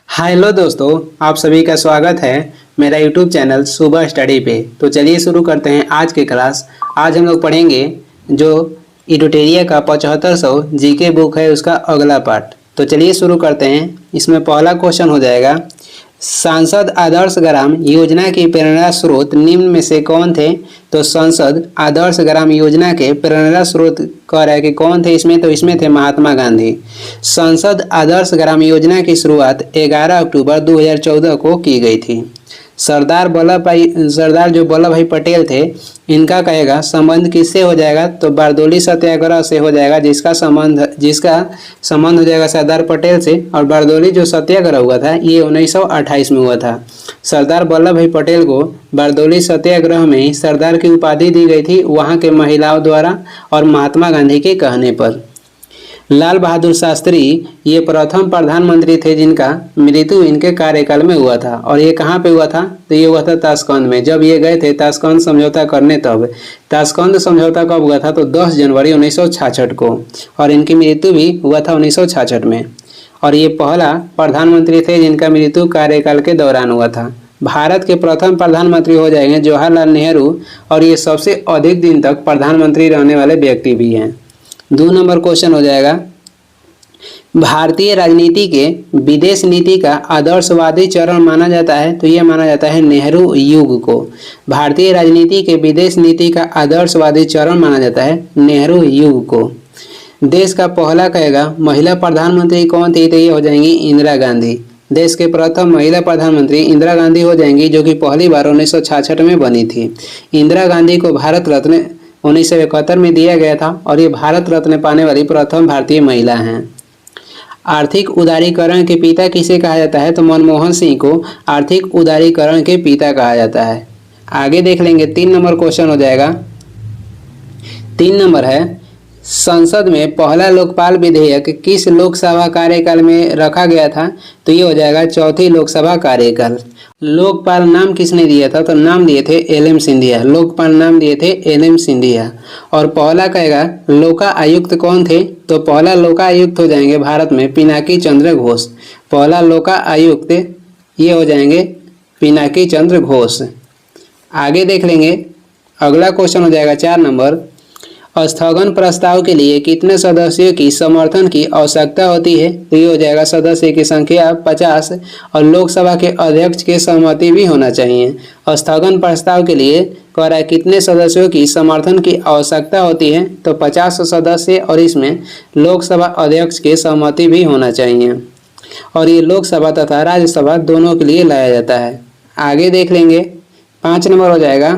Hello दोस्तों, आप सभी का स्वागत है मेरा यूट्यूब चैनल सुबह स्टडी पे। तो चलिए शुरू करते हैं आज की क्लास। आज हम लोग पढ़ेंगे जो इडोटेरिया का 7500 जीके बुक है उसका अगला पार्ट। तो चलिए शुरू करते हैं। इसमें पहला क्वेश्चन हो जाएगा, सांसद आदर्श ग्राम योजना की प्रेरणा स्रोत निम्न में से कौन थे। तो संसद आदर्श ग्राम योजना के प्रेरणा स्रोत कह रहा है कि कौन थे इसमें, तो इसमें थे महात्मा गांधी। संसद आदर्श ग्राम योजना की शुरुआत 11 अक्टूबर 2014 को की गई थी। सरदार जो वल्लभ भाई पटेल थे, इनका कहेगा संबंध किससे हो जाएगा, तो बारदोली सत्याग्रह से हो जाएगा, जिसका संबंध हो जाएगा सरदार पटेल से। और बारदोली जो सत्याग्रह हुआ था ये 1928 में हुआ था। सरदार वल्लभ भाई पटेल को बारदोली सत्याग्रह में ही सरदार की उपाधि दी गई थी वहाँ के महिलाओं द्वारा और महात्मा गांधी के कहने पर। लाल बहादुर शास्त्री ये प्रथम प्रधानमंत्री थे जिनका मृत्यु इनके कार्यकाल में हुआ था। और ये कहाँ पे हुआ था, तो ये हुआ था ताशकंद में। जब ये गए थे ताशकंद समझौता करने, तब ताशकंद समझौता कब हुआ था, तो 10 जनवरी 1966 को। और इनकी मृत्यु भी हुआ था 1966 में। और ये पहला प्रधानमंत्री थे जिनका मृत्यु कार्यकाल के दौरान हुआ था। भारत के प्रथम प्रधानमंत्री हो जाएंगे जवाहरलाल नेहरू, और ये सबसे अधिक दिन तक प्रधानमंत्री रहने वाले व्यक्ति भी हैं। 2 नंबर क्वेश्चन हो जाएगा, भारतीय राजनीति के विदेश नीति का आदर्शवादी चरण माना जाता है, तो यह माना जाता है नेहरू युग को। भारतीय राजनीति के विदेश नीति का आदर्शवादी चरण माना जाता है नेहरू युग को। देश का पहला कहेगा महिला प्रधानमंत्री कौन थी, तो ये हो जाएंगी इंदिरा गांधी। देश के प्रथम महिला प्रधानमंत्री इंदिरा गांधी हो जाएंगी, जो कि पहली बार 1966 में बनी थी। इंदिरा गांधी को भारत रत्न 1971 में दिया गया था, और ये भारत रत्न पाने वाली प्रथम भारतीय महिला हैं। आर्थिक उदारीकरण के पिता किसे कहा जाता है, तो मनमोहन सिंह को आर्थिक उदारीकरण के पिता कहा जाता है। आगे देख लेंगे, 3 नंबर क्वेश्चन हो जाएगा। 3 नंबर है, संसद में पहला लोकपाल विधेयक किस लोकसभा कार्यकाल में रखा गया था, तो ये हो जाएगा चौथी लोकसभा कार्यकाल। लोकपाल नाम किसने दिया था, तो नाम दिए थे एल.एम. सिंधिया। लोकपाल नाम दिए थे एल.एम. सिंधिया। और पहला कहेगा लोका आयुक्त कौन थे, तो पहला लोका आयुक्त हो जाएंगे भारत में पिनाकी चंद्र घोष। पहला लोका आयुक्त ये हो जाएंगे पिनाकी चंद्र घोष। आगे देख लेंगे, अगला क्वेश्चन हो जाएगा 4 नंबर, स्थगन प्रस्ताव के लिए कितने सदस्यों की समर्थन की आवश्यकता होती है, तो ये हो जाएगा सदस्य की संख्या 50, और लोकसभा के अध्यक्ष की सहमति भी होना चाहिए। स्थगन प्रस्ताव के लिए कह रहा है कितने सदस्यों की समर्थन की आवश्यकता होती है, तो 50 सदस्य, और इसमें लोकसभा अध्यक्ष की सहमति भी होना चाहिए। और ये लोकसभा तथा राज्यसभा दोनों के लिए लाया जाता है। आगे देख लेंगे, 5 नंबर हो जाएगा।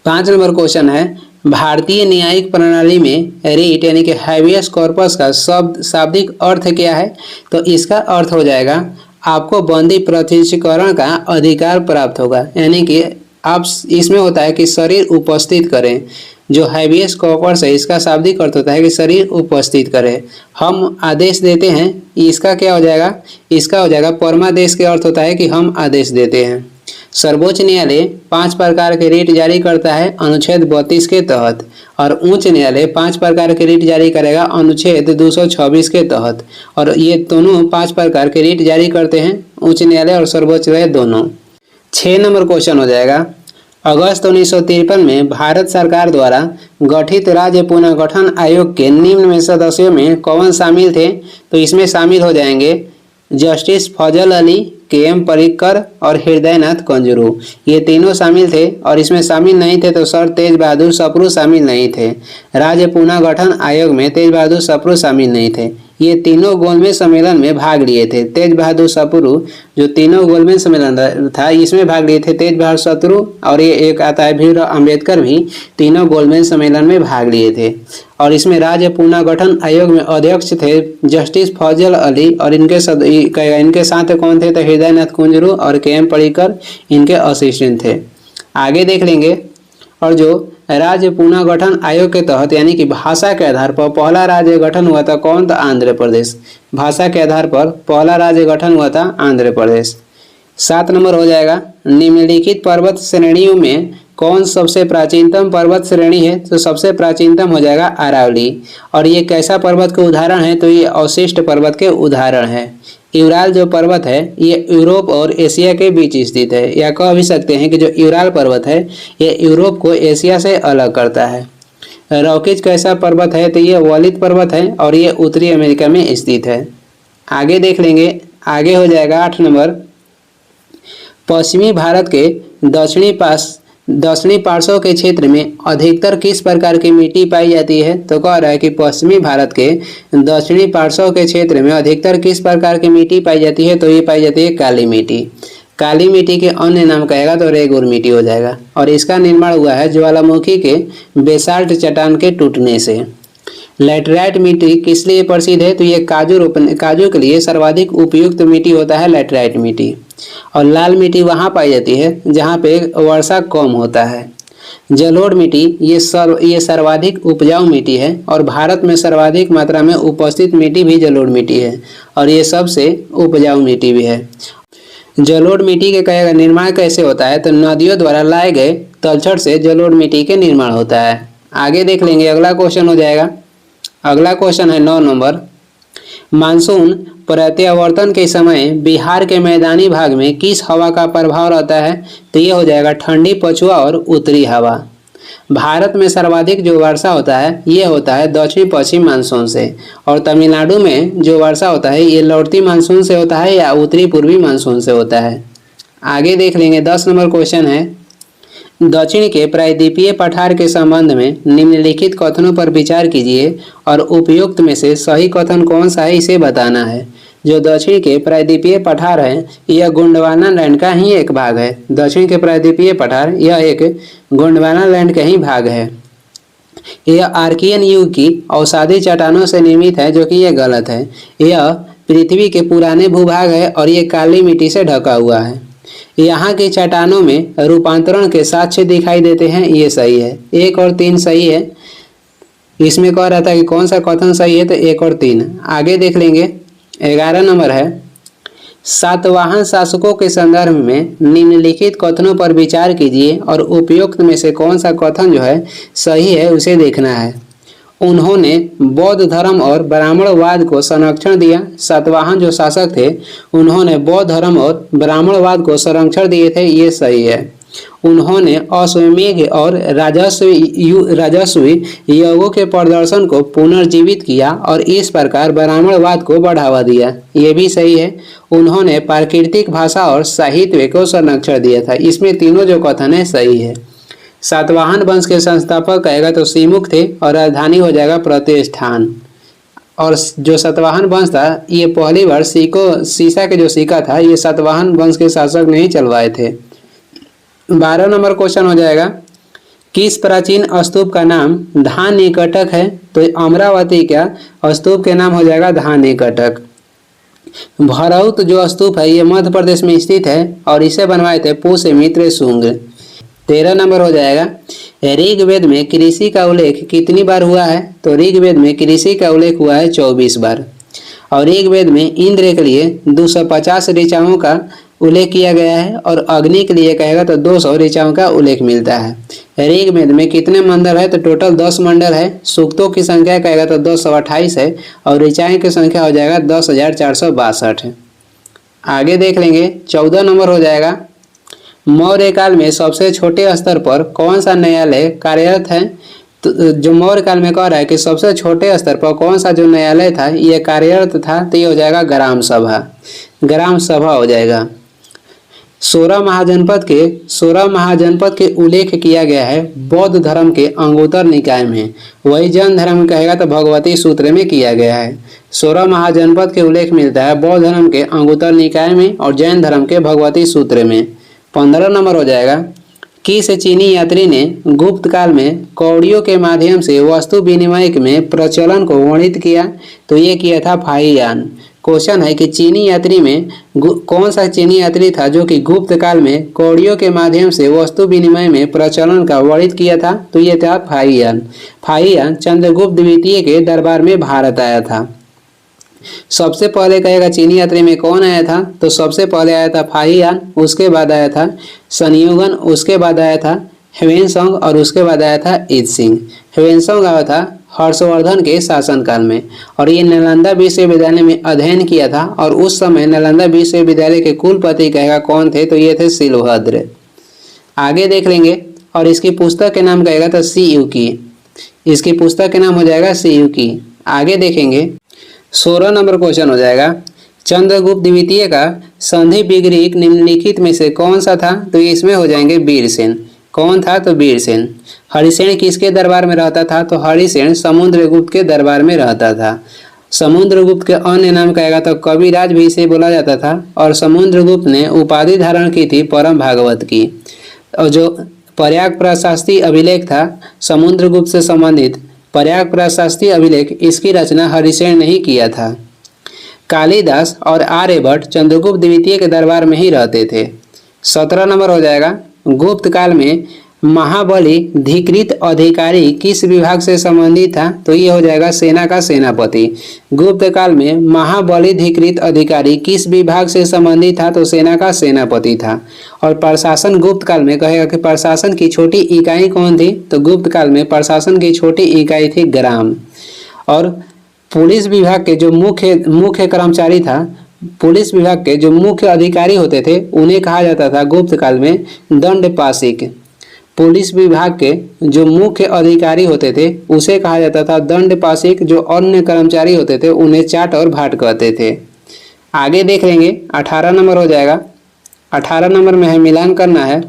5 नंबर क्वेश्चन है, भारतीय न्यायिक प्रणाली में रिट यानी कि हैबियस कॉर्पस का शाब्दिक अर्थ क्या है, तो इसका अर्थ हो जाएगा आपको बंदी प्रत्यक्षीकरण का अधिकार प्राप्त होगा। यानी कि आप इसमें होता है कि शरीर उपस्थित करें। जो हैबियस कॉर्पस है इसका शाब्दिक अर्थ होता है कि शरीर उपस्थित करें। हम आदेश देते हैं, इसका क्या हो जाएगा, इसका हो जाएगा परमादेश के अर्थ होता है कि हम आदेश देते हैं। सर्वोच्च न्यायालय 5 प्रकार के रिट जारी करता है अनुच्छेद 32 के तहत, और उच्च न्यायालय 5 प्रकार के रिट जारी करेगा अनुच्छेद 226 के तहत। और ये दोनों 5 प्रकार के रिट जारी करते हैं, उच्च न्यायालय और सर्वोच्च न्यायालय दोनों। 6 नंबर क्वेश्चन हो जाएगा, अगस्त 1953 में भारत सरकार द्वारा गठित राज्य पुनर्गठन आयोग के निम्न में सदस्यों में कौन शामिल थे, तो इसमें शामिल हो जाएंगे जस्टिस फजल अली, के.एम. परिक्कर और हृदयनाथ कंजरू। ये तीनों शामिल थे। और इसमें शामिल नहीं थे तो सर तेज बहादुर सप्रू शामिल नहीं थे। राज्य पुनर्गठन आयोग में तेज बहादुर सप्रू शामिल नहीं थे। ये तीनों गोलमेज सम्मेलन में भाग लिए थे। तेज बहादुर सप्रू जो तीनों गोलमेज सम्मेलन था इसमें भाग लिए थे तेज बहादुर सप्रू, और ये एक आता है भीमराव अम्बेडकर भी तीनों गोलमेज सम्मेलन में भाग लिए थे। और इसमें राज्य पुनर्गठन आयोग में अध्यक्ष थे जस्टिस फजल अली, और इनके साथ कौन थे, तो हृदयनाथ कुंजरू और के.एम. परिक्कर इनके असिस्टेंट थे। आगे देख लेंगे, और जो राज्य पुनर्गठन आयोग के तहत यानी कि भाषा के आधार पर पहला राज्य गठन हुआ था कौन, तो आंध्र प्रदेश। भाषा के आधार पर पहला राज्य गठन हुआ था आंध्र प्रदेश। 7 नंबर हो जाएगा, निम्नलिखित पर्वत श्रेणियों में कौन सबसे प्राचीनतम पर्वत श्रेणी है? तो सबसे प्राचीनतम हो जाएगा अरावली। और ये कैसा पर्वत के उदाहरण है? तो ये अवशिष्ट पर्वत के उदाहरण है। यूराल जो पर्वत है ये यूरोप और एशिया के बीच स्थित है, या कह भी सकते हैं कि जो यूराल पर्वत है ये यूरोप को एशिया से अलग करता है। रॉकीज कैसा पर्वत है? तो ये वलित पर्वत है और ये उत्तरी अमेरिका में स्थित है। आगे देख लेंगे, आगे हो जाएगा 8 नंबर। पश्चिमी भारत के दक्षिणी पार्श्व के क्षेत्र में अधिकतर किस प्रकार की मिट्टी पाई जाती है? तो कह रहा है कि पश्चिमी भारत के दक्षिणी पार्श्व के क्षेत्र में अधिकतर किस प्रकार की मिट्टी पाई जाती है? तो ये पाई जाती है काली मिट्टी। काली मिट्टी के अन्य नाम कहेगा तो रेगुर मिट्टी हो जाएगा। और इसका निर्माण हुआ है ज्वालामुखी के बेसाल्ट चट्टान के टूटने से। लैटेराइट मिट्टी किस लिए प्रसिद्ध है? तो ये काजू के लिए सर्वाधिक उपयुक्त मिट्टी होता है लैटेराइट मिट्टी। और लाल मिट्टी वहाँ पाई जाती है जहाँ पे वर्षा कम होता है। जलोढ़ मिट्टी ये सर्वाधिक उपजाऊ मिट्टी है और भारत में सर्वाधिक मात्रा में उपस्थित मिट्टी भी जलोढ़ मिट्टी है और ये सबसे उपजाऊ मिट्टी भी है। जलोढ़ मिट्टी के कहेगा निर्माण कैसे होता है? तो नदियों द्वारा लाए गए तलछट से जलोढ़ मिट्टी के निर्माण होता है। आगे देख लेंगे, अगला क्वेश्चन हो जाएगा। अगला क्वेश्चन है 9 नंबर। मानसून प्रत्यावर्तन के समय बिहार के मैदानी भाग में किस हवा का प्रभाव रहता है? तो ये हो जाएगा ठंडी पछुआ और उत्तरी हवा। भारत में सर्वाधिक जो वर्षा होता है ये होता है दक्षिण पश्चिम मानसून से, और तमिलनाडु में जो वर्षा होता है ये लौटती मानसून से होता है या उत्तरी पूर्वी मानसून से होता है। आगे देख लेंगे, 10 नंबर क्वेश्चन है। दक्षिण के प्रायद्वीपीय पठार के संबंध में निम्नलिखित कथनों पर विचार कीजिए और उपयुक्त में से सही कथन कौन सा है इसे बताना है। जो दक्षिण के प्रायद्वीपीय पठार है यह गोंडवाना लैंड का ही एक भाग है। दक्षिण के प्रायद्वीपीय पठार यह एक गोंडवाना लैंड का ही भाग है। यह आर्कियन युग की अवसादी चट्टानों से निर्मित है, जो कि यह गलत है। यह पृथ्वी के पुराने भूभाग है और ये काली मिट्टी से ढका हुआ है। यहाँ की चट्टानों में रूपांतरण के साक्ष्य दिखाई देते हैं, ये सही है। 1 और 3 सही है। इसमें कह रहा था कि कौन सा कथन सही है? तो 1 और 3। आगे देख लेंगे, 11 नंबर है। सातवाहन शासकों के संदर्भ में निम्नलिखित कथनों पर विचार कीजिए और उपयुक्त में से कौन सा कथन जो है सही है उसे देखना है। उन्होंने बौद्ध धर्म और ब्राह्मणवाद को संरक्षण दिया। सातवाहन जो शासक थे उन्होंने बौद्ध धर्म और ब्राह्मणवाद को संरक्षण दिए थे, ये सही है। उन्होंने अश्वमेध और राजस्व योगों के प्रदर्शन को पुनर्जीवित किया और इस प्रकार ब्राह्मणवाद को बढ़ावा दिया, ये भी सही है। उन्होंने प्राकृतिक भाषा और साहित्य को संरक्षण दिया था। इसमें तीनों जो कथन है सही है। सातवाहन वंश के संस्थापक कहेगा तो सीमुख थे और राजधानी हो जाएगा प्रतिष्ठान। और जो सातवाहन वंश था ये पहली बार सीसा के जो सिक्का था ये सातवाहन वंश के शासक ने ही चलवाए थे। 12 नंबर क्वेश्चन हो जाएगा। किस प्राचीन स्तूप का नाम धान्यकटक है? तो अमरावती का स्तूप के नाम हो जाएगा धान्यकटक। भरौत जो स्तूप है ये मध्य प्रदेश में स्थित है और इसे बनवाए थे पुष्यमित्र शुंग। 13 नंबर हो जाएगा। ऋग्वेद में कृषि का उल्लेख कितनी बार हुआ है? तो ऋग्वेद में कृषि का उल्लेख हुआ है 24 बार। और ऋग्वेद में इंद्र के लिए 250 ऋचाओं का उल्लेख किया गया है और अग्नि के लिए कहेगा तो 200 ऋचाओं का उल्लेख मिलता है। ऋग्वेद में कितने मंडल है? तो टोटल 10 मंडल है। सूक्तों की संख्या कहेगा तो 228 है और ऋचाएं की संख्या हो जाएगा 10,462 है। आगे देख लेंगे, 14 नंबर हो जाएगा। मौर्य काल में सबसे छोटे स्तर पर कौन सा न्यायालय कार्यरत है? तो जो मौर्य काल में कह रहा है कि सबसे छोटे स्तर पर कौन सा जो न्यायालय था ये कार्यरत था, तो ये हो जाएगा ग्राम सभा। ग्राम सभा हो जाएगा। 16 महाजनपद के उल्लेख किया गया है बौद्ध धर्म के अंगुत्तर निकाय में। वही जैन धर्म कहेगा तो भगवती सूत्र में किया गया है। 16 महाजनपद के उल्लेख मिलता है बौद्ध धर्म के अंगुत्तर निकाय में और जैन धर्म के भगवती सूत्र में। 15 नंबर हो जाएगा। किस चीनी यात्री ने गुप्त काल में कौड़ियों के माध्यम से वस्तु विनिमय में प्रचलन को वर्णित किया? तो ये किया था फाहियान। क्वेश्चन है कि चीनी यात्री में कौन सा चीनी यात्री था जो कि गुप्त काल में कौड़ियों के माध्यम से वस्तु विनिमय में प्रचलन का वर्णित किया था? तो ये था फाहियान। फाहियान चंद्रगुप्त द्वितीय के दरबार में भारत आया था। सबसे पहले कहेगा चीनी यात्री में कौन आया था? तो सबसे पहले आया था फाहियान, उसके बाद आया था संयोगन, उसके बाद आया था ह्वेनसांग और उसके बाद आया था ईद सिंह। ह्वेनसांग आया था हर्षवर्धन के शासनकाल में और ये नालंदा विश्वविद्यालय में अध्ययन किया था और उस समय नालंदा विश्वविद्यालय के कुलपति कहेगा कौन थे, तो ये थे शिलभद्र। आगे देख लेंगे और इसकी पुस्तक के नाम कहेगा तो सी यू की, इसकी पुस्तक के नाम हो जाएगा सी यू की। आगे देखेंगे 16 नंबर क्वेश्चन हो जाएगा, चंद्रगुप्त द्वितीय का संधि विग्रहिक निम्नलिखित में से कौन सा था, तो इसमें हो जाएंगे वीरसेन। कौन था, तो वीरसेन। हरिसेन किसके दरबार में रहता था, तो हरिसेन समुद्रगुप्त के दरबार में रहता था। समुद्रगुप्त के अन्य नाम कहेगा तो कविराज भी इसे बोला जाता था और समुद्रगुप्त ने उपाधि धारण की थी परम भागवत की। और जो प्रयाग प्रशास्त्री अभिलेख था समुद्रगुप्त से संबंधित, प्रयाग प्रशास्त्री अभिलेख, इसकी रचना हरिसेन ने ही किया था। कालिदास और आर्यभट्ट चंद्रगुप्त द्वितीय के दरबार में ही रहते थे। 17 नंबर हो जाएगा, गुप्त काल में महाबली धिकृत अधिकारी किस विभाग से संबंधित था, तो ये हो जाएगा सेना का सेनापति। गुप्त काल में महाबली धिकृत अधिकारी किस विभाग से संबंधित था, तो सेना का सेनापति था। और प्रशासन गुप्त काल में कहेगा कि प्रशासन की छोटी इकाई कौन थी, तो गुप्त काल में प्रशासन की छोटी इकाई थी ग्राम। और पुलिस विभाग के जो मुख्य कर्मचारी था, पुलिस विभाग के जो मुख्य अधिकारी होते थे उन्हें कहा जाता था गुप्त काल में दंडपाशिक। पुलिस विभाग के जो मुख्य अधिकारी होते थे उसे कहा जाता था दंडपाशिक। जो अन्य कर्मचारी होते थे उन्हें चाट और भाट कहते थे। आगे देख लेंगे 18 नंबर हो जाएगा। 18 नंबर में है मिलान करना है,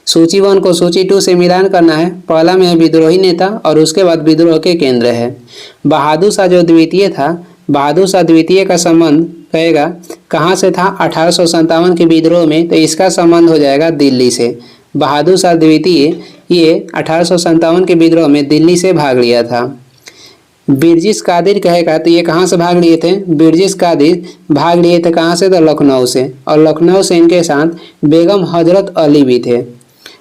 सूची 1 को सूची 2 से मिलान करना है। पहला में है विद्रोही नेता और उसके बाद विद्रोह के केंद्र है। बहादुर शाह जो द्वितीय था, बहादुर शाह द्वितीय का संबंध कहेगा कहाँ से था, 1857 के विद्रोह में, तो इसका संबंध हो जाएगा दिल्ली से। बहादुर शाह द्वितीय ये 1857 के विद्रोह में दिल्ली से भाग लिया था। बिरजिस कादिर कहेगा तो ये कहाँ से भाग लिए थे, बिरजिस कादिर भाग लिए थे कहाँ से, तो लखनऊ से। और लखनऊ से इनके साथ बेगम हजरत अली भी थे।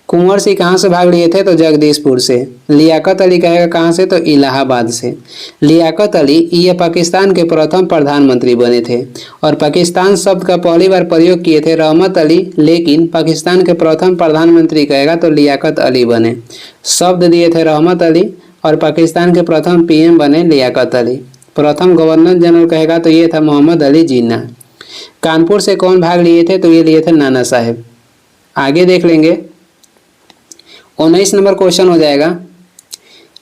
कुंवर सिंह कहाँ से भाग लिए थे, तो जगदीशपुर से। लियाकत अली कहेगा कहाँ से, तो इलाहाबाद से। लियाकत अली ये पाकिस्तान के प्रथम प्रधानमंत्री बने थे और पाकिस्तान शब्द का पहली बार प्रयोग किए थे रहमत अली, लेकिन पाकिस्तान के प्रथम प्रधानमंत्री कहेगा तो लियाकत अली बने। शब्द दिए थे रहमत अली और पाकिस्तान के प्रथम पीएम बने लियाकत अली। प्रथम गवर्नर जनरल कहेगा तो ये था मोहम्मद अली जिन्ना। कानपुर से कौन भाग लिए थे, तो ये लिए थे नाना साहेब। आगे देख लेंगे 19 नंबर क्वेश्चन हो जाएगा,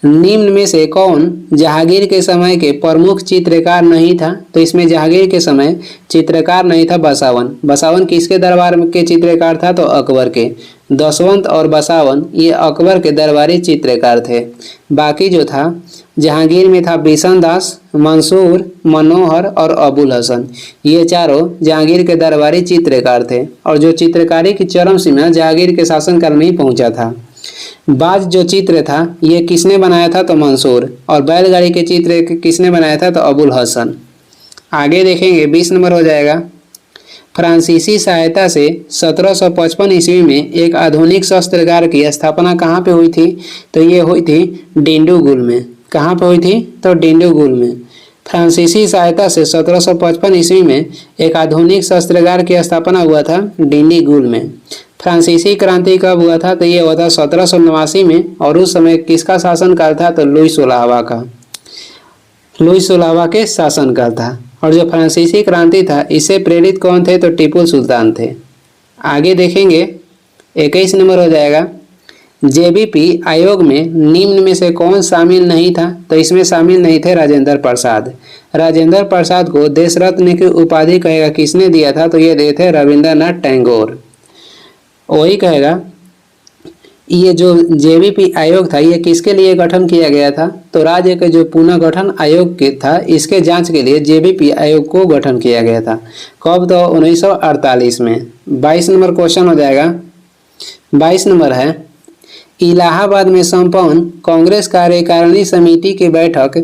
निम्न में से कौन जहांगीर के समय के प्रमुख चित्रकार नहीं था, तो इसमें जहांगीर के समय चित्रकार नहीं था बसावन। बसावन किसके दरबार के चित्रकार था, तो अकबर के। दशवंत और बसावन ये अकबर के दरबारी चित्रकार थे। बाकी जो था जहांगीर में था बिशन दास, मंसूर, मनोहर और अबुल हसन, ये चारों जहांगीर के दरबारी चित्रकार थे। और जो चित्रकारी की चरम सीमा जहांगीर के शासनकाल में ही पहुंचा था। बाज जो चित्र था ये किसने बनाया था, तो मंसूर। और बैलगाड़ी के चित्र किसने बनाया था, तो अबुल हसन। आगे देखेंगे 20 नंबर हो जाएगा, फ्रांसीसी सहायता से 1755 ईस्वी में एक आधुनिक शस्त्रागार की स्थापना कहाँ पे हुई थी, तो ये हुई थी डिंडीगुल में। कहाँ पे हुई थी, तो डिंडीगुल में। फ्रांसीसी सहायता से 1755 ईस्वी में एक आधुनिक शस्त्रागार की स्थापना हुआ था डिंडीगुल में। फ्रांसीसी क्रांति कब हुआ था, तो ये हुआ था 1789 में। और उस समय किसका शासनकाल था, तो लुई 16वां का। लुई 16वां के शासनकाल था। और जो फ्रांसीसी क्रांति था इससे प्रेरित कौन थे, तो टीपू सुल्तान थे। आगे देखेंगे 21 नंबर हो जाएगा, जेबीपी आयोग में निम्न में से कौन शामिल नहीं था, तो इसमें शामिल नहीं थे राजेंद्र प्रसाद। राजेंद्र प्रसाद को देश रत्न की उपाधि कहेगा किसने दिया था, तो ये दिए थे रविंद्रनाथ टैगोर। वही कहेगा ये जो जेबीपी आयोग था ये किसके लिए गठन किया गया था, तो राज्य के जो पुनर्गठन आयोग के था इसके जांच के लिए जेबीपी आयोग को गठन किया गया था। कब, तो 1948 में। 22 नंबर क्वेश्चन हो जाएगा। 22 नंबर है, इलाहाबाद में संपन्न कांग्रेस कार्यकारिणी समिति की बैठक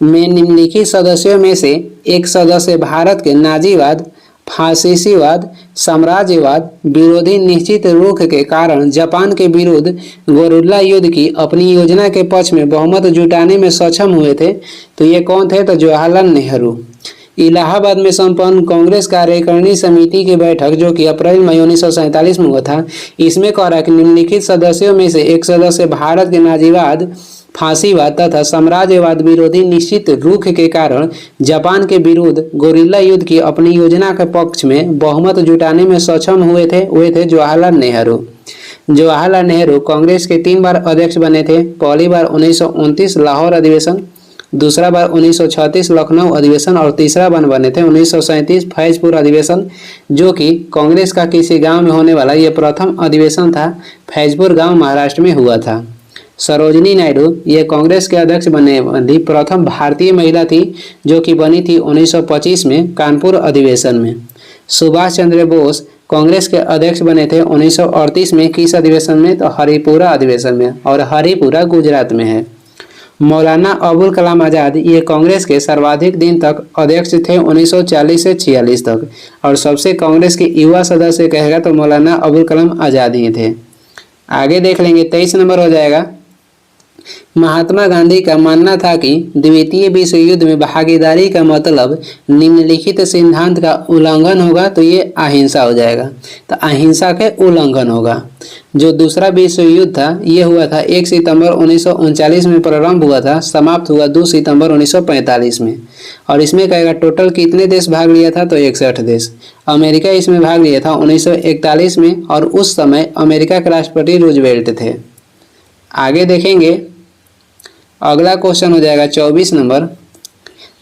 में निम्नलिखित सदस्यों में से एक सदस्य भारत के नाजीवाद, फासिस्टवाद, साम्राज्यवाद विरोधी निश्चित रुख के कारण जापान के विरुद्ध गोरिल्ला युद्ध की अपनी योजना के पक्ष में बहुमत जुटाने में सक्षम हुए थे, तो ये कौन थे, तो जवाहरलाल नेहरू। इलाहाबाद में संपन्न कांग्रेस कार्यकारिणी समिति की बैठक जो कि अप्रैल मई 1947 में हुआ था, इसमें कह रहा है कि निम्नलिखित सदस्यों में से एक सदस्य भारत के नाजीवाद, फांसीवाद तथा साम्राज्यवाद विरोधी निश्चित रुख के कारण जापान के विरुद्ध गोरिल्ला युद्ध की अपनी योजना के पक्ष में बहुमत जुटाने में सक्षम हुए थे जवाहरलाल नेहरू। जवाहरलाल नेहरू कांग्रेस के 3 बार अध्यक्ष बने थे। पहली बार 1929 लाहौर अधिवेशन, दूसरा बार 1936 लखनऊ अधिवेशन और तीसरा बार बने थे 1937 फैजपुर अधिवेशन, जो कि कांग्रेस का किसी गांव में होने वाला यह प्रथम अधिवेशन था। फैजपुर गांव महाराष्ट्र में हुआ था। सरोजिनी नायडू ये कांग्रेस के अध्यक्ष बनने वाली प्रथम भारतीय महिला थी, जो कि बनी थी 1925 में कानपुर अधिवेशन में। सुभाष चंद्र बोस कांग्रेस के अध्यक्ष बने थे 1938 में किस अधिवेशन में, तो हरिपुरा अधिवेशन में, और हरिपुरा गुजरात में है। मौलाना अबुल कलाम आज़ाद ये कांग्रेस के सर्वाधिक दिन तक अध्यक्ष थे 1940 से 46 तक, और सबसे कांग्रेस के युवा सदस्य कहेगा तो मौलाना अबुल कलाम आज़ाद ही थे। आगे देख लेंगे, 23 नंबर हो जाएगा। महात्मा गांधी का मानना था कि द्वितीय विश्व युद्ध में भागीदारी का मतलब निम्नलिखित सिद्धांत का उल्लंघन होगा, तो ये अहिंसा हो जाएगा। तो अहिंसा के उल्लंघन होगा। जो दूसरा विश्व युद्ध था ये हुआ था 1 सितंबर 1939 में प्रारंभ हुआ था, समाप्त हुआ 2 सितंबर 1945 में। और इसमें कहेगा टोटल कितने देश भाग लिया था, तो 61 देश। अमेरिका इसमें भाग लिया था 1941 में, और उस समय अमेरिका के राष्ट्रपति रूजवेल्ट थे। आगे देखेंगे, अगला क्वेश्चन हो जाएगा 24 नंबर।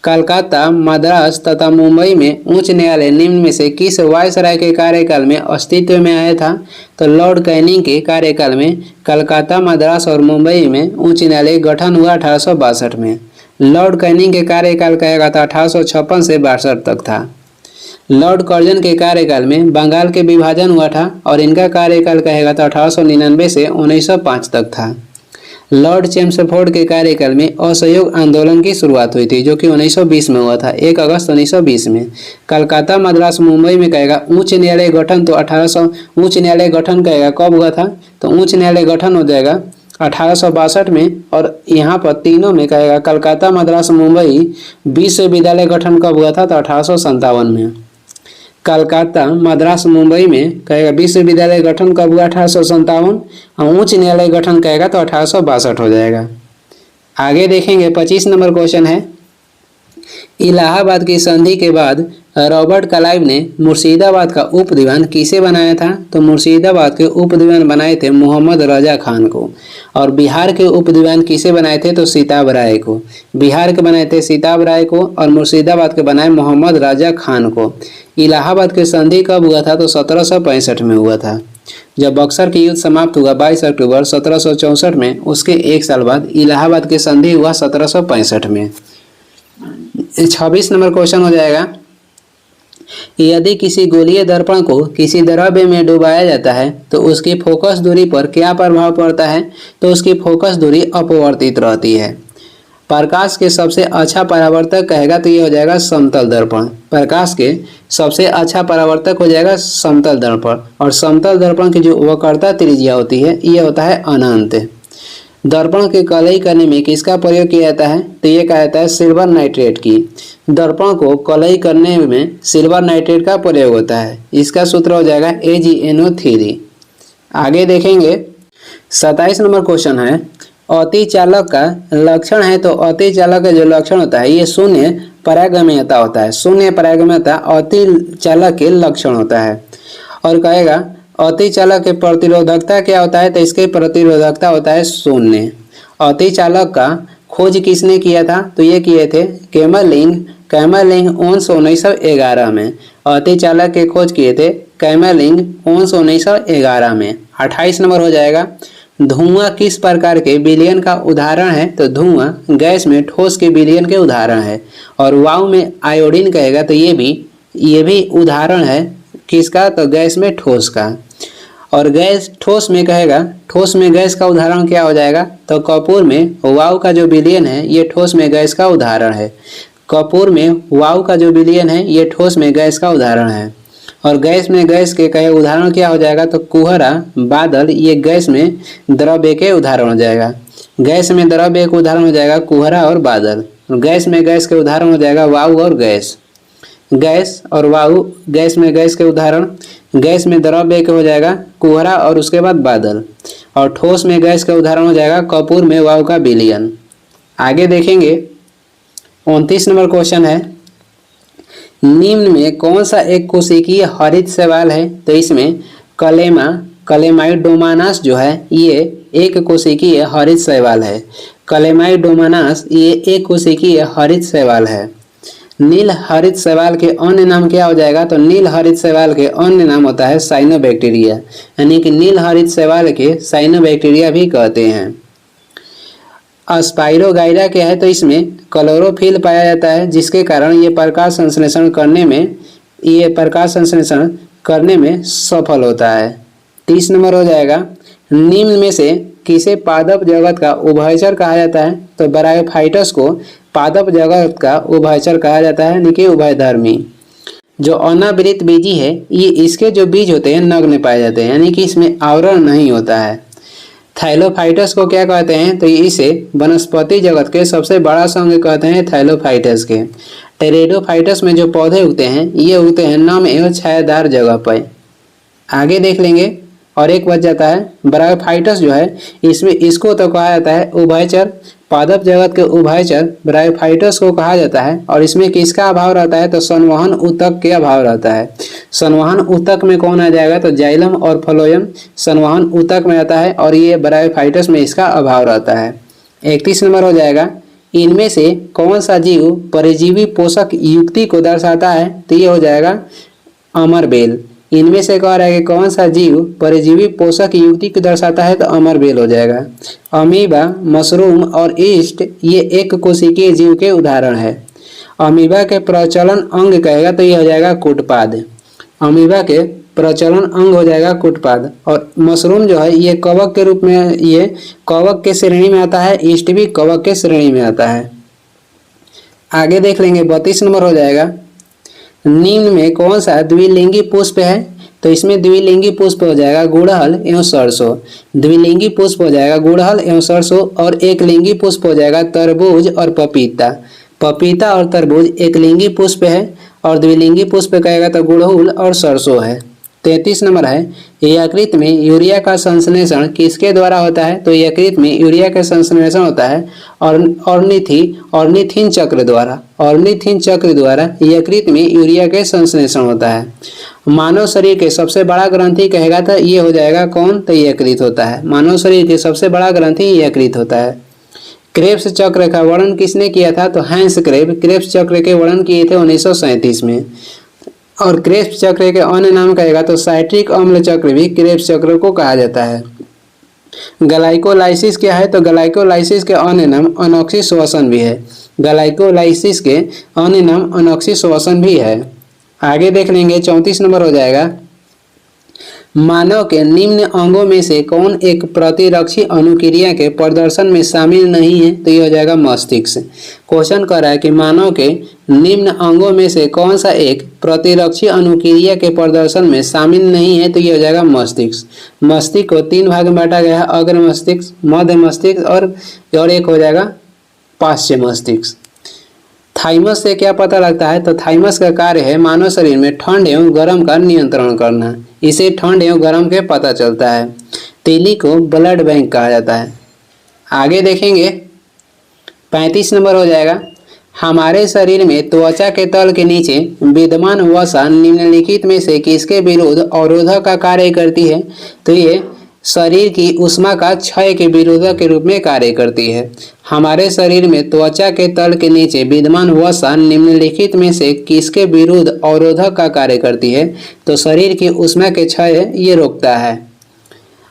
कलकत्ता, मद्रास तथा मुंबई में उच्च न्यायालय निम्न में से किस वायसराय के कार्यकाल में अस्तित्व में आया था, तो लॉर्ड कैनिंग के कार्यकाल में कलकत्ता, मद्रास और मुंबई में उच्च न्यायालय गठन हुआ 1862 में। लॉर्ड कैनिंग के कार्यकाल कहेगा था 1856 से 62 तक था। लॉर्ड कर्जन के कार्यकाल में बंगाल के विभाजन हुआ था, और इनका कार्यकाल कहेगा तो 1899 से 1905 तक था। लॉर्ड चेम्सफोर्ड के कार्यकाल में असहयोग आंदोलन की शुरुआत हुई थी, जो कि 1920 में हुआ था, 1 अगस्त 1920 में। कलकत्ता, मद्रास, मुंबई में कहेगा उच्च न्यायालय गठन, तो 1800 उच्च न्यायालय गठन कहेगा कब हुआ था, तो उच्च न्यायालय गठन हो जाएगा 1862 में। और यहाँ पर तीनों में कहेगा कलकत्ता, मद्रास, मुंबई विश्वविद्यालय गठन कब हुआ था, तो 1857 में। कलकत्ता, मद्रास, मुंबई में कहेगा विश्वविद्यालय गठन कब हुआ, 1857, और उच्च न्यायालय गठन कहेगा तो 1862 हो जाएगा। आगे देखेंगे, 25 नंबर क्वेश्चन है। इलाहाबाद की संधि के बाद रॉबर्ट क्लाइव ने मुर्शिदाबाद का उप दीवान किसे बनाया था, तो मुर्शिदाबाद के उप दीवान बनाए थे मोहम्मद रजा खान को। और बिहार के उप दीवान किसे बनाए थे, तो सिताब राय को। बिहार के बनाए थे सिताब राय को, और मुर्शिदाबाद के बनाए मोहम्मद रजा खान को। इलाहाबाद की संधि कब हुआ था, तो 1765 में हुआ था। जब बक्सर की युद्ध समाप्त हुआ 22 अक्टूबर 1764 में, उसके 1 साल बाद इलाहाबाद की संधि हुआ 1765 में। 26 नंबर क्वेश्चन हो जाएगा। यदि किसी गोलीय दर्पण को किसी द्रव्य में डुबाया जाता है तो उसकी फोकस दूरी पर क्या प्रभाव पड़ता है, तो उसकी फोकस दूरी अपवर्तित रहती है। प्रकाश के सबसे अच्छा परावर्तक कहेगा तो ये हो जाएगा समतल दर्पण। प्रकाश के सबसे अच्छा परावर्तक हो जाएगा समतल दर्पण, और समतल दर्पण की जो वक्रता त्रिज्या होती है ये होता है अनंत। दर्पण के कलई करने में किसका प्रयोग किया जाता है, तो ये कहा जाता है सिल्वर नाइट्रेट की। दर्पण को कलई करने में सिल्वर नाइट्रेट का प्रयोग होता है। इसका सूत्र हो जाएगा AgNO3। आगे देखेंगे, 27 नंबर क्वेश्चन है। अतिचालक का लक्षण है, तो अतिचालक का जो लक्षण होता है ये शून्य परागम्यता होता है। शून्य परागम्यता अतिचालक के लक्षण होता है। और कहेगा अतिचालक के प्रतिरोधकता क्या होता है, तो इसके प्रतिरोधकता होता है शून्य। अतिचालक का खोज किसने किया था, तो ये किए थे कैमरलिंग 1911 में। अतिचालक के खोज किए थे कैमरलिंग 1911 में। 28 नंबर हो जाएगा। धुआं किस प्रकार के विलयन का उदाहरण है, तो धुआं गैस में ठोस के विलयन के उदाहरण है। और वायु में आयोडीन कहेगा तो ये भी उदाहरण है किसका, तो गैस में ठोस का। और गैस ठोस में कहेगा, ठोस में गैस का उदाहरण क्या हो जाएगा, तो कपूर में वायु का जो विलयन है ये ठोस में गैस का उदाहरण है। कपूर में वायु का जो विलयन है ये ठोस में गैस का उदाहरण है। और गैस में गैस के कहे उदाहरण क्या हो जाएगा, तो कुहरा, बादल, ये गैस में द्रव्य के उदाहरण हो जाएगा। गैस में द्रव्य के उदाहरण हो जाएगा कुहरा और बादल। गैस में गैस के उदाहरण हो जाएगा वायु और गैस। गैस और वायु, गैस में गैस के उदाहरण, गैस में द्रव्य के हो जाएगा कुहरा और उसके बाद बादल, और ठोस में गैस का उदाहरण हो जाएगा कपूर में वायु का विलयन। आगे देखेंगे 29 नंबर क्वेश्चन है, निम्न में कौन सा एक कोशिकीय हरित शैवाल है? तो इसमें कलेमाइडोमोनास जो है ये एक कोशिकीय हरित शैवाल है। कलेमाइडोमोनास ये एक कोशिकीय हरित शैवाल है। नील हरित शैवाल के अन्य नाम क्या हो जाएगा? तो नील हरित शैवाल के अन्य नाम होता है साइनोबैक्टीरिया, यानी कि नील हरित शैवाल के साइनोबैक्टीरिया भी कहते हैं। स्पाइरोगाइरा क्या है? तो इसमें क्लोरोफिल पाया जाता है, जिसके कारण ये प्रकाश संश्लेषण करने में सफल होता है। 30 नंबर हो जाएगा, निम्न में से किसे पादप जगत का उभयचर कहा जाता है? तो ब्रायोफाइटस को पादप जगत का उभयचर कहा जाता है, यानी कि उभयधर्मी। जो अनावृत बीजी है ये इसके जो बीज होते हैं नग्न पाए जाते हैं, यानी कि इसमें आवरण नहीं होता है। थाइलोफाइटस को क्या कहते हैं? तो इसे वनस्पति जगत के सबसे बड़ा संघ कहते हैं थाइलोफाइटस के। टेरिडोफाइटस में जो पौधे उगते हैं ये उगते हैं नम एवं छायादार जगह पर। आगे देख लेंगे, और एक बच जाता है ब्रायोफाइटस जो है, इसमें इसको तो कहा जाता है उभयचर, पादप जगत के उभयचर ब्रायोफाइटस को कहा जाता है। और इसमें किसका अभाव रहता है? तो संवहन ऊतक के अभाव रहता है। संवहन ऊतक में कौन आ जाएगा? तो जाइलम और फ्लोएम संवहन ऊतक में आता है, और ये ब्रायोफाइटस में इसका अभाव रहता है। 31 नंबर हो जाएगा, इनमें से कौन सा जीव परजीवी पोषक युक्ति को दर्शाता है? तो ये हो जाएगा अमरबेल। इनमें से कह रहा है कि कौन सा जीव परजीवी पोषक युक्ति को दर्शाता है? तो अमरबेल हो जाएगा। अमीबा, मशरूम और ईस्ट ये एक कोशिकीय जीव के उदाहरण है। अमीबा के प्रचलन अंग कहेगा तो ये हो जाएगा कूटपाद। अमीबा के प्रचलन अंग हो जाएगा कूटपाद। और मशरूम जो है ये कवक के रूप में, ये कवक के श्रेणी में आता है। ईस्ट भी कवक के श्रेणी में आता है। आगे देख लेंगे 32 नंबर हो जाएगा, निम्न में कौन सा द्विलिंगी पुष्प है? तो इसमें द्विलिंगी पुष्प हो जाएगा गुड़हल एवं सरसों। द्विलिंगी पुष्प हो जाएगा गुड़हल एवं सरसों, और एक लिंगी पुष्प हो जाएगा तरबूज और पपीता। पपीता और तरबूज एक लिंगी पुष्प है, और द्विलिंगी पुष्प कहेगा तो गुड़हल और सरसों है। 33 नंबर है, यकृत में यूरिया का संश्लेषण किसके द्वारा होता है? तो यकृत में यूरिया का संश्लेषण होता है ऑर्निथिन चक्र द्वारा। ऑर्निथिन चक्र द्वारा यकृत में यूरिया के संश्लेषण होता है। मानव शरीर के सबसे बड़ा ग्रंथि कहेगा तो ये हो जाएगा कौन? तो यकृत होता है। मानव शरीर के सबसे बड़ा ग्रंथि यकृत होता है। क्रेब्स चक्र का वर्णन किसने किया था? तो हैंस क्रेब्स चक्र के वर्णन किए थे 1937 में। और क्रेब्स चक्र के अन्य नाम कहेगा तो साइट्रिक अम्ल चक्र भी क्रेब्स चक्र को कहा जाता है। ग्लाइकोलाइसिस क्या है? तो ग्लाइकोलाइसिस के अन्य नाम अनोक्सी श्वसन भी है। ग्लाइकोलाइसिस के अन्य नाम अनोक्सी श्वसन भी है। आगे देख लेंगे 34 नंबर हो जाएगा, मानव के निम्न अंगों में से कौन एक प्रतिरक्षी अनुक्रिया के प्रदर्शन में शामिल नहीं है? तो ये हो जाएगा मस्तिष्क। क्वेश्चन कर रहा है कि मानव के निम्न अंगों में से कौन सा एक प्रतिरक्षी अनुक्रिया के प्रदर्शन में शामिल नहीं है? तो ये हो जाएगा मस्तिष्क। मस्तिष्क को 3 भाग में बांटा गया है, अग्र मस्तिष्क, मध्य मस्तिष्क और एक हो जाएगा पार्श्व मस्तिष्क। थाइमस से क्या पता लगता है? तो थाइमस का कार्य है मानव शरीर में ठंड एवं गर्म का नियंत्रण करना। इसे ठंड एवं गर्म के पता चलता है। तीली को ब्लड बैंक कहा जाता है। आगे देखेंगे 35 नंबर हो जाएगा, हमारे शरीर में त्वचा के तल के नीचे विद्यमान वसा निम्नलिखित में से किसके विरुद्ध अवरोधक का कार्य करती है? तो ये शरीर की ऊष्मा का क्षय के विरोधक के रूप में कार्य करती है। हमारे शरीर में त्वचा के तल के नीचे विद्यमान वसा निम्नलिखित में से किसके विरुद्ध अवरोधक का कार्य करती है? तो शरीर की ऊष्मा के क्षय ये रोकता है।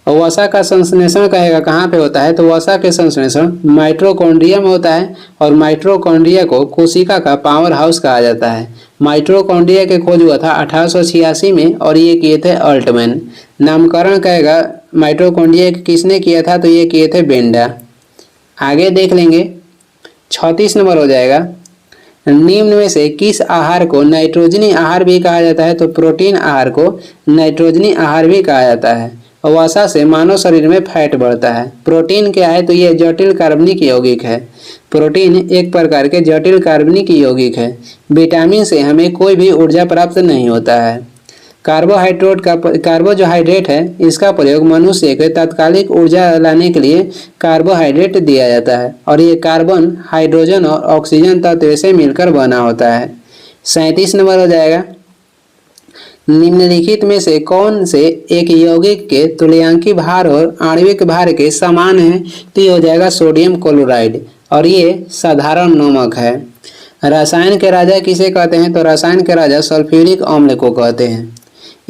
वसा का संश्लेषण कहेगा कहाँ पे होता है? तो वसा के संश्लेषण माइटोकॉन्ड्रिया में होता है, और माइटोकॉन्ड्रिया को कोशिका का पावर हाउस कहा जाता है। माइटोकॉन्ड्रिया के खोज हुआ था 1886 में, और ये किए थे अल्टमैन। नामकरण कहेगा माइटोकॉन्ड्रिया किसने किया था? तो ये किए थे बेंडा। आगे देख लेंगे 36 नंबर हो जाएगा, निम्न में से किस आहार को नाइट्रोजनी आहार भी कहा जाता है? तो प्रोटीन आहार को नाइट्रोजनी आहार भी कहा जाता है। वसा से मानव शरीर में फैट बढ़ता है। प्रोटीन क्या है? तो ये जटिल कार्बनिक यौगिक है। प्रोटीन एक प्रकार के जटिल कार्बनिक यौगिक है। विटामिन से हमें कोई भी ऊर्जा प्राप्त नहीं होता है। कार्बोहाइड्रेट है, इसका प्रयोग मनुष्य के तात्कालिक ऊर्जा लाने के लिए कार्बोहाइड्रेट दिया जाता है और ये कार्बन, हाइड्रोजन और ऑक्सीजन तत्व से मिलकर बना होता है। 37 नंबर हो जाएगा, निम्नलिखित में से कौन से एक यौगिक के तुल्यांकी भार और आणविक भार के समान है? तो ये हो जाएगा सोडियम क्लोराइड और ये साधारण नमक है। रसायन के राजा किसे कहते हैं? तो रसायन के राजा सल्फ्यूरिक अम्ल को कहते हैं।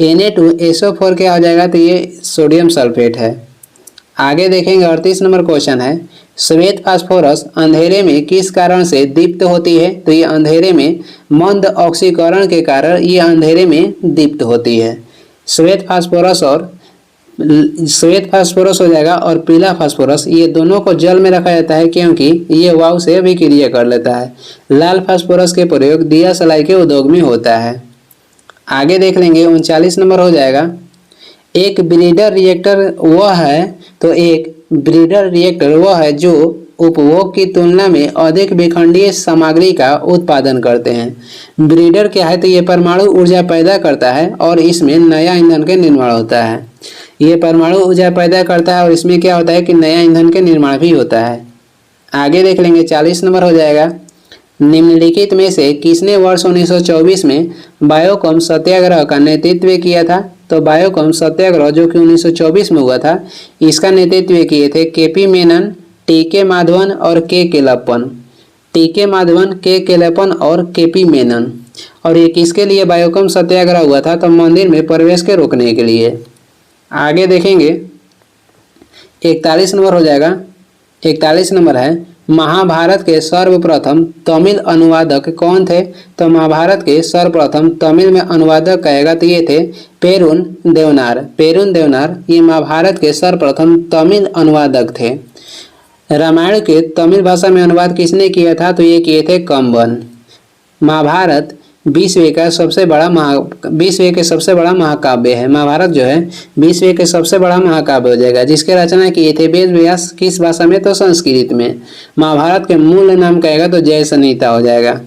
Na2SO4 क्या हो जाएगा? तो ये सोडियम सल्फेट है। आगे देखेंगे 38 नंबर क्वेश्चन है, श्वेत फास्फोरस अंधेरे में किस कारण से दीप्त होती है? तो ये अंधेरे में मंद ऑक्सीकरण के कारण ये अंधेरे में दीप्त होती है। श्वेत फास्फोरस हो जाएगा और पीला फास्फोरस, ये दोनों को जल में रखा जाता है क्योंकि ये वायु से अभिक्रिया कर लेता है। लाल फास्फोरस के प्रयोग दिया सलाई के उद्योग में होता है। आगे देख लेंगे 39 नंबर हो जाएगा, एक ब्रीडर रिएक्टर वह है, तो एक ब्रीडर रिएक्टर वह है जो उपभोग की तुलना में अधिक विखंडीय सामग्री का उत्पादन करते हैं। ब्रीडर क्या है? तो ये परमाणु ऊर्जा पैदा करता है और इसमें नया ईंधन के निर्माण होता है। ये परमाणु ऊर्जा पैदा करता है और इसमें क्या होता है कि नया ईंधन के निर्माण भी होता है। आगे देख लेंगे 40 नंबर हो जाएगा, निम्नलिखित में से किसने वर्ष 1924 में बायोकॉम सत्याग्रह का नेतृत्व किया था? तो बायोकॉम सत्याग्रह जो कि 1924 में हुआ था, इसका नेतृत्व किए थे केपी मेनन, टीके माधवन और के केलप्पन। टीके माधवन, के केलप्पन और केपी मेनन। और ये किसके लिए बायोकॉम सत्याग्रह हुआ था? तो मंदिर में प्रवेश के रोकने के लिए। आगे देखेंगे 41 नंबर हो जाएगा, 41 नंबर है, महाभारत के सर्वप्रथम तमिल अनुवादक कौन थे? तो महाभारत के सर्वप्रथम तमिल में अनुवादक कहेगा तो ये थे पेरुन देवनार। ये महाभारत के सर्वप्रथम तमिल अनुवादक थे। रामायण के तमिल भाषा में अनुवाद किसने किया था? तो ये किए थे कंबन। महाभारत विश्व के सबसे बड़ा महाकाव्य है। महाभारत जो है विश्व के सबसे बड़ा महाकाव्य हो जाएगा, जिसके रचना किए थे वेद व्यास। किस भाषा में? तो संस्कृत में। महाभारत के मूल नाम कहेगा तो जय संहिता हो जाएगा।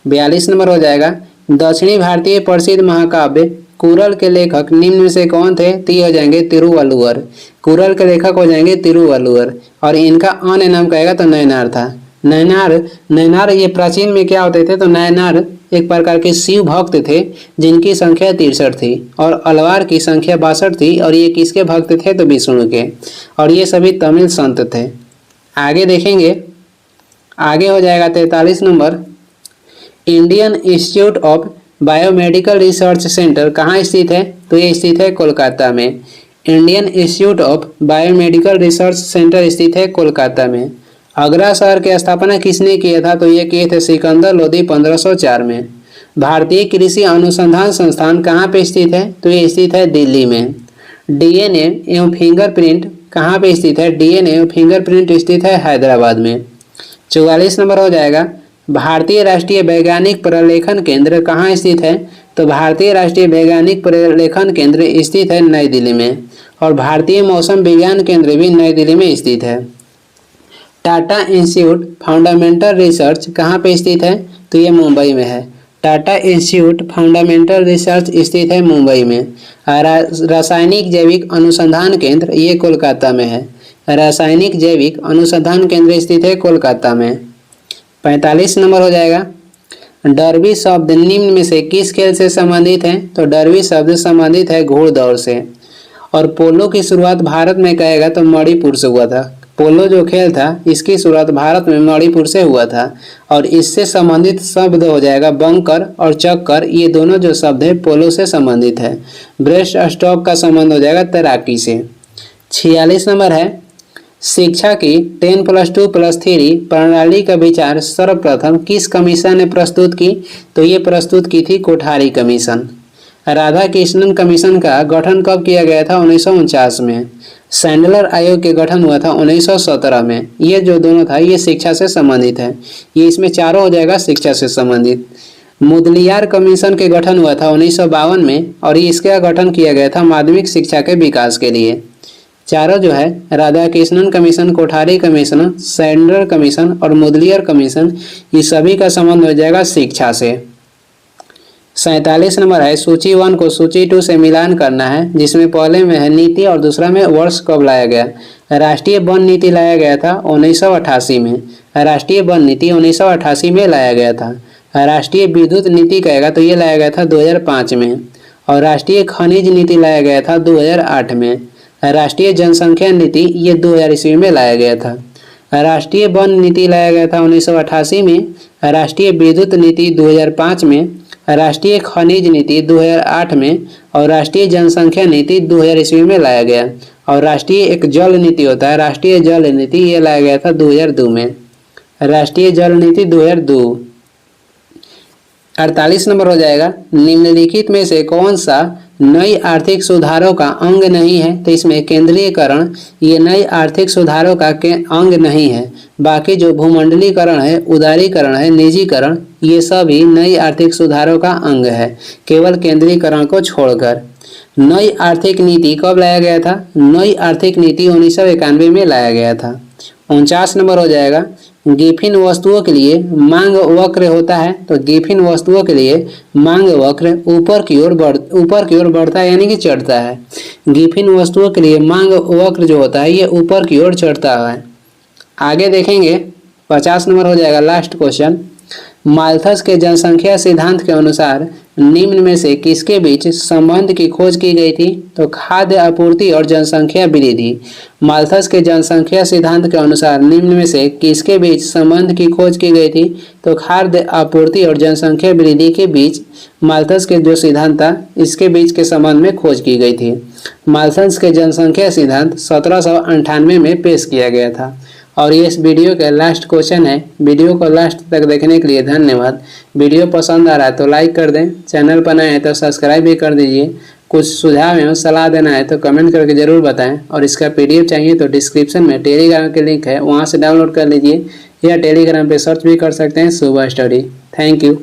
42 नंबर हो जाएगा, दक्षिणी भारतीय प्रसिद्ध महाकाव्य कुरल के लेखक निम्न में से कौन थे? तो ये हो जाएंगे तिरुवल्लुवर। कुरल के लेखक हो जाएंगे तिरुवल्लुवर और इनका अन्य नाम कहेगा तो नयनार था। नयनार ये प्राचीन में क्या होते थे? तो नयनार एक प्रकार के शिव भक्त थे जिनकी संख्या 63 थी और अलवार की संख्या 62 थी और ये किसके भक्त थे? तो विष्णु के। और ये सभी तमिल संत थे। आगे देखेंगे, आगे हो जाएगा 43 number, Indian institute of biomedical research centre कहाँ स्थित है? तो ये स्थित है कोलकाता में। Indian institute of biomedical research centre स्थित है कोलकाता में। आगरा शहर की स्थापना किसने किया था? तो ये किए थे सिकंदर लोदी 1504 में। भारतीय कृषि अनुसंधान संस्थान कहाँ पे स्थित है? तो ये स्थित है दिल्ली में। डीएनए एवं फिंगरप्रिंट कहाँ पे स्थित है? डीएनए एवं फिंगरप्रिंट स्थित है हैदराबाद में। 44 नंबर हो जाएगा, भारतीय राष्ट्रीय वैज्ञानिक प्रलेखन केंद्र कहाँ स्थित है? तो भारतीय राष्ट्रीय वैज्ञानिक प्रलेखन केंद्र स्थित है नई दिल्ली में और भारतीय मौसम विज्ञान केंद्र भी नई दिल्ली में स्थित है। टाटा इंस्टीट्यूट फंडामेंटल रिसर्च कहाँ पे स्थित है? तो ये मुंबई में है। टाटा इंस्टीट्यूट फंडामेंटल रिसर्च स्थित है मुंबई में। रासायनिक जैविक अनुसंधान केंद्र ये कोलकाता में है। रासायनिक जैविक अनुसंधान केंद्र स्थित है कोलकाता में। 45 नंबर हो जाएगा, डर्बी शब्द निम्न में से किस खेल से संबंधित है? तो डर्बी शब्द संबंधित है घोड़दौड़ से। और पोलो की शुरुआत भारत में कहेगा तो मणिपुर से हुआ था। पोलो जो खेल था इसकी शुरुआत भारत में मणिपुर से हुआ था और इससे संबंधित शब्द हो जाएगा बंकर और चक्कर। ये दोनों जो शब्द है पोलो से संबंधित है। ब्रेस्ट स्ट्रोक का संबंध हो जाएगा तैराकी से। 46 नंबर है, शिक्षा की 10+2+3 प्रणाली का विचार सर्वप्रथम किस कमीशन ने प्रस्तुत की? तो ये प्रस्तुत की थी कोठारी कमीशन। राधा कृष्णन कमीशन का गठन कब किया गया था? 1949 में। सैंडलर आयोग के गठन हुआ था 1917 में। ये जो दोनों था ये शिक्षा से संबंधित है। ये इसमें चारों हो जाएगा शिक्षा से संबंधित। मुदलियार कमीशन के गठन हुआ था 1952 में और इसका गठन किया गया था माध्यमिक शिक्षा के विकास के लिए। चारों जो है राधाकृष्णन कमीशन, कोठारी कमीशन, सैंडर कमीशन और मुदलियर कमीशन, ये सभी का संबंध हो जाएगा शिक्षा से। 47 नंबर है सूची 1 को सूची 2 से मिलान करना है, जिसमें पहले में है नीति और दूसरा में वर्ष कब लाया गया। राष्ट्रीय वन नीति लाया गया था 1988 में। राष्ट्रीय वन नीति 1988 में लाया गया था। राष्ट्रीय विद्युत नीति कहेगा तो ये लाया गया था 2005 में। और राष्ट्रीय खनिज नीति लाया गया था 2008 में। राष्ट्रीय जनसंख्या नीति ये 2000 ईस्वी में लाया गया था। राष्ट्रीय वन नीति लाया गया था 1988 में। राष्ट्रीय विद्युत नीति 2005 में। राष्ट्रीय खनिज नीति 2008 में। और राष्ट्रीय जनसंख्या नीति 2000 ईस्वी में लाया गया। और राष्ट्रीय एक जल नीति होता है, राष्ट्रीय जल नीति, ये लाया गया था 2002 में। राष्ट्रीय जल नीति 2002। 48 नंबर हो जाएगा निम्नलिखित में से कौन सा नई आर्थिक सुधारों का अंग नहीं है। तो इसमें केंद्रीयकरण ये नई आर्थिक सुधारों का अंग नहीं है। बाकी जो भूमंडलीकरण है, उदारीकरण है, निजीकरण, ये सभी नई आर्थिक सुधारों का अंग है, केवल केंद्रीयकरण को छोड़कर। नई आर्थिक नीति कब लाया गया था। नई आर्थिक नीति 1991 में लाया गया था। 49 नंबर हो जाएगा गिफिन वस्तुओं के लिए मांग वक्र होता है। तो गिफिन वस्तुओं के लिए मांग वक्र ऊपर की ओर बढ़ता है, यानी कि चढ़ता है। गिफिन वस्तुओं के लिए मांग वक्र जो होता है ये ऊपर की ओर चढ़ता है। आगे देखेंगे 50 नंबर हो जाएगा लास्ट क्वेश्चन। माल्थस के जनसंख्या सिद्धांत के अनुसार निम्न में से किसके बीच संबंध की खोज की गई थी। तो खाद्य आपूर्ति और जनसंख्या वृद्धि। माल्थस के जनसंख्या सिद्धांत के अनुसार निम्न में से किसके बीच संबंध की खोज की गई थी। तो खाद्य आपूर्ति और जनसंख्या वृद्धि के बीच माल्थस के जो सिद्धांत था इसके बीच के संबंध में खोज की गई थी। माल्थस के जनसंख्या सिद्धांत 1798 में पेश किया गया था। और ये इस वीडियो का लास्ट क्वेश्चन है। वीडियो को लास्ट तक देखने के लिए धन्यवाद। वीडियो पसंद आ रहा है तो लाइक कर दें, चैनल पर नए हैं तो सब्सक्राइब भी कर दीजिए। कुछ सुझाव एवं सलाह देना है तो कमेंट करके ज़रूर बताएं। और इसका PDF चाहिए तो डिस्क्रिप्शन में टेलीग्राम के लिंक है, वहाँ से डाउनलोड कर लीजिए, या टेलीग्राम पे सर्च भी कर सकते हैं सुबह स्टडी। Thank you.